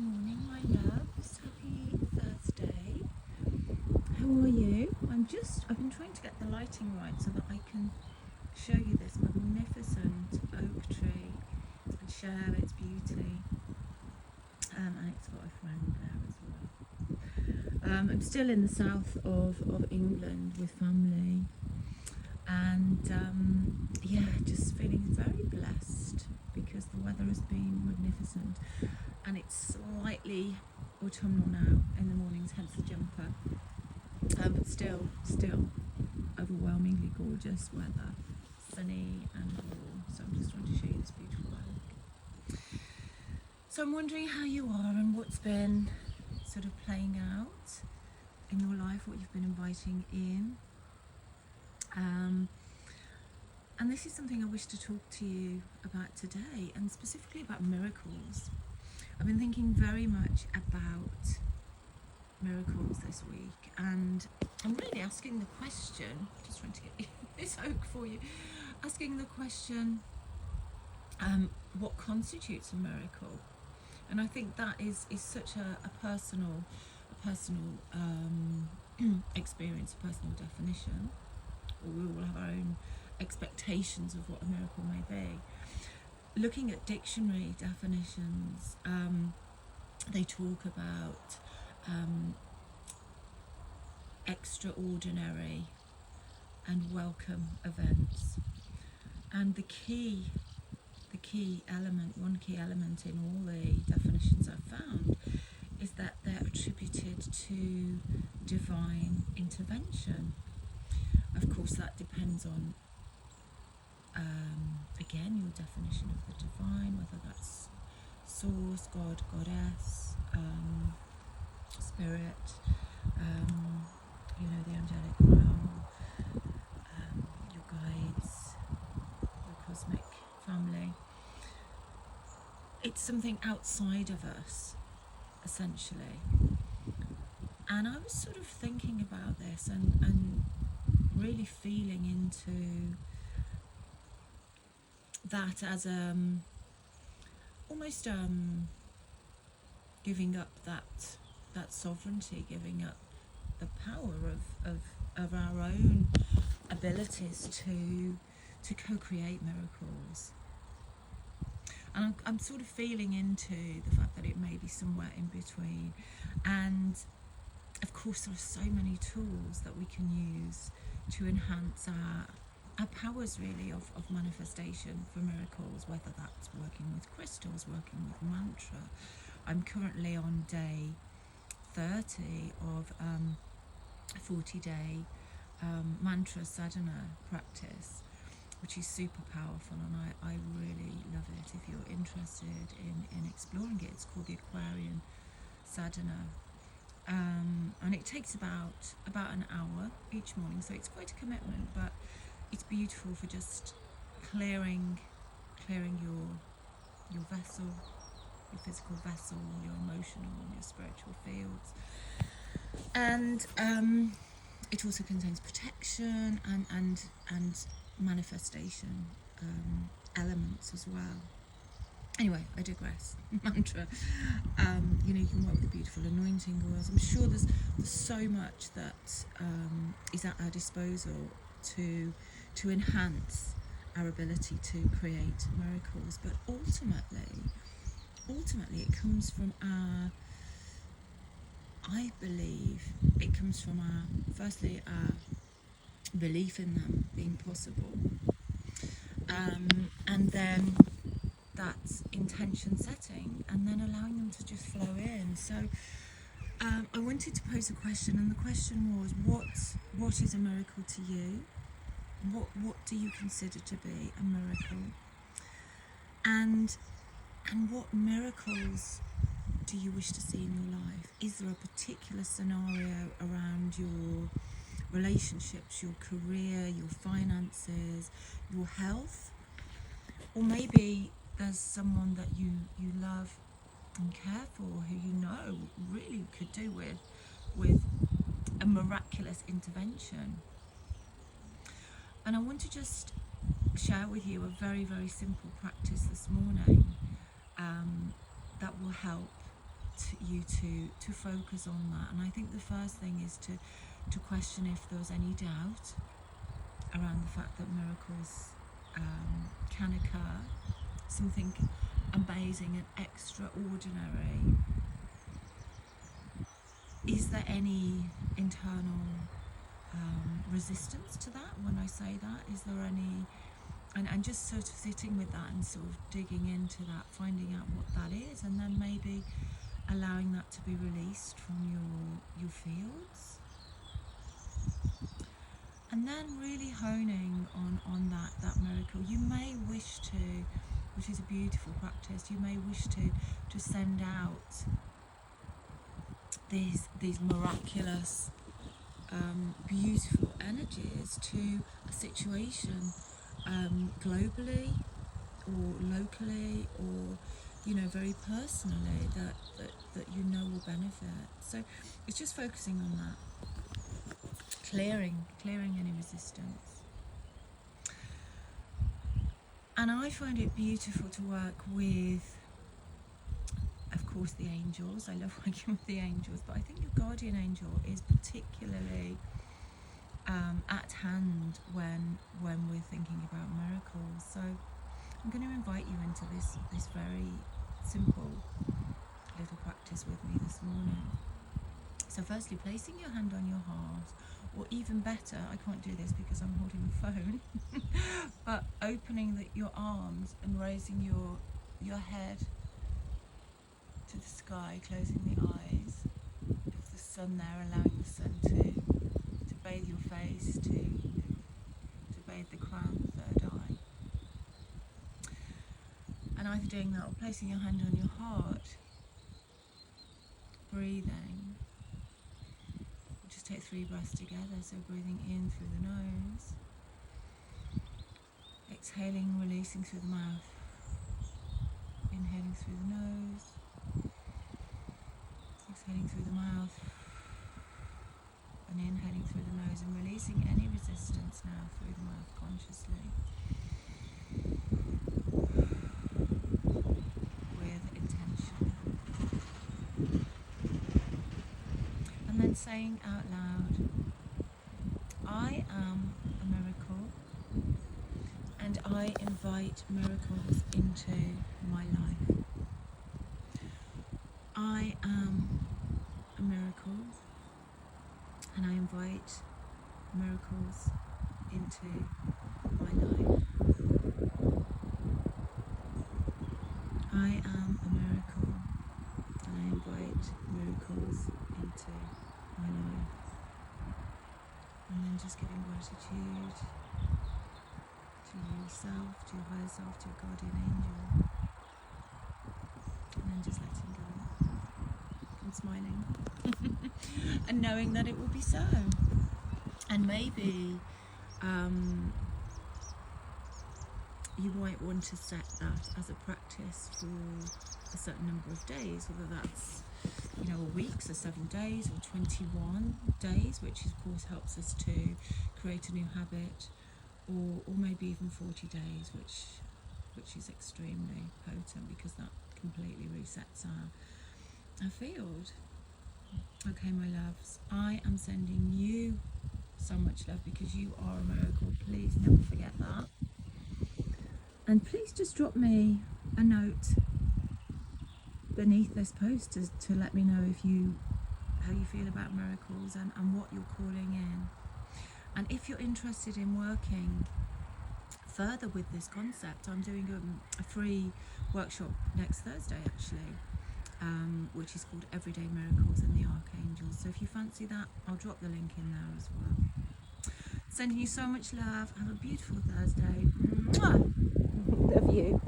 morning, my loves. Happy Thursday. How are you? I've been trying to get the lighting right so that I can show you this magnificent oak tree and share its beauty. And it's got a friend there as well. I'm still in the south of England with family, and just feeling very blessed because the weather has been magnificent, and it's slightly autumnal now in the mornings, hence the jumper, but still overwhelmingly gorgeous weather, sunny and warm. So I'm just trying to show you this beautiful oak. So I'm wondering how you are and what's been sort of playing out in your life, what you've been inviting in. And this is something I wish to talk to you about today, and specifically about miracles. I've been thinking very much about miracles this week, and I'm really asking the question, just trying to get this oak for you, asking the question, what constitutes a miracle? And I think that is such a personal experience, a personal definition. We all have our own expectations of what a miracle may be. Looking at dictionary definitions, they talk about extraordinary and welcome events, and one key element in all the definitions I've found is that they're attributed to divine intervention. Of course, that depends on again your definition of the divine, whether that's source, God, goddess, spirit, the angelic realm, your guides, your cosmic family. It's something outside of us, essentially. And I was sort of thinking about this and really feeling into that as almost giving up that sovereignty, giving up the power of our own abilities to co-create miracles. And I'm sort of feeling into the fact that it may be somewhere in between. And of course, there are so many tools that we can use to enhance our powers, really, of manifestation for miracles, whether that's working with crystals, working with mantra. I'm currently on day 30 of a 40-day mantra sadhana practice, which is super powerful, and I really love it. If you're interested in exploring it, it's called the Aquarian Sadhana. And it takes about an hour each morning, so it's quite a commitment, but it's beautiful for just clearing your vessel, your physical vessel, your emotional and your spiritual fields. And it also contains protection and manifestation elements as well. Anyway, I digress. Mantra. You can work with beautiful anointing oils. I'm sure there's so much that is at our disposal to enhance our ability to create miracles. But ultimately, it comes from I believe it comes from firstly our belief in them being possible, and then that's intention setting, and then allowing them to just flow in. So I wanted to pose a question, and the question was, what is a miracle to you? What do you consider to be a miracle? And what miracles do you wish to see in your life? Is there a particular scenario around your relationships, your career, your finances, your health? Or maybe there's someone that you love and care for, who you know really could do with a miraculous intervention. And I want to just share with you a very, very simple practice this morning that will help you to focus on that. And I think the first thing is to question if there's any doubt around the fact that miracles can occur, something amazing and extraordinary. Is there any internal resistance to that when I say that? Is there any, and just sort of sitting with that and sort of digging into that, finding out what that is, and then maybe allowing that to be released from your fields, and then really honing on that miracle. You may wish to, which is a beautiful practice, you may wish to send out these miraculous beautiful energies to a situation, globally or locally, or very personally, that will benefit. So it's just focusing on that, clearing any resistance. And I find it beautiful to work with, of course, the angels. I love working with the angels, but I think your guardian angel is particularly at hand when we're thinking about miracles. So I'm going to invite you into this very simple little practice with me this morning. So firstly, placing your hand on your heart, or even better, I can't do this because I'm holding the phone, but opening your arms and raising your head to the sky, closing the eyes. If the sun there, allowing the sun to bathe your face, to bathe the crown, third eye. And either doing that or placing your hand on your heart, breathing. Just take 3 breaths together, so breathing in through the nose, exhaling, releasing through the mouth, inhaling through the nose, exhaling through the mouth, and inhaling through the nose, and releasing any resistance now through the mouth consciously, with intention. And then saying out loud, I am a miracle, and I invite miracles into my life. I am a miracle, and I invite miracles into my life. I am a miracle, and I invite miracles into my life. And then just giving gratitude to yourself, to your higher self, to your guardian angel, and then just letting go and smiling and knowing that it will be so. And maybe you might want to set that as a practice for a certain number of days, whether that's a week, so 7 days, or 21 days, which of course helps us to create a new habit, or maybe even 40 days, which is extremely potent because that completely resets our field. Okay, my loves, I am sending you so much love because you are a miracle. Please never forget that. And please just drop me a note beneath this post to let me know how you feel about miracles and what you're calling in. And if you're interested in working further with this concept, I'm doing a free workshop next Thursday actually, which is called Everyday Miracles and the Archangels. So if you fancy that, I'll drop the link in there as well. Sending you so much love. Have a beautiful Thursday. Mwah! Love you.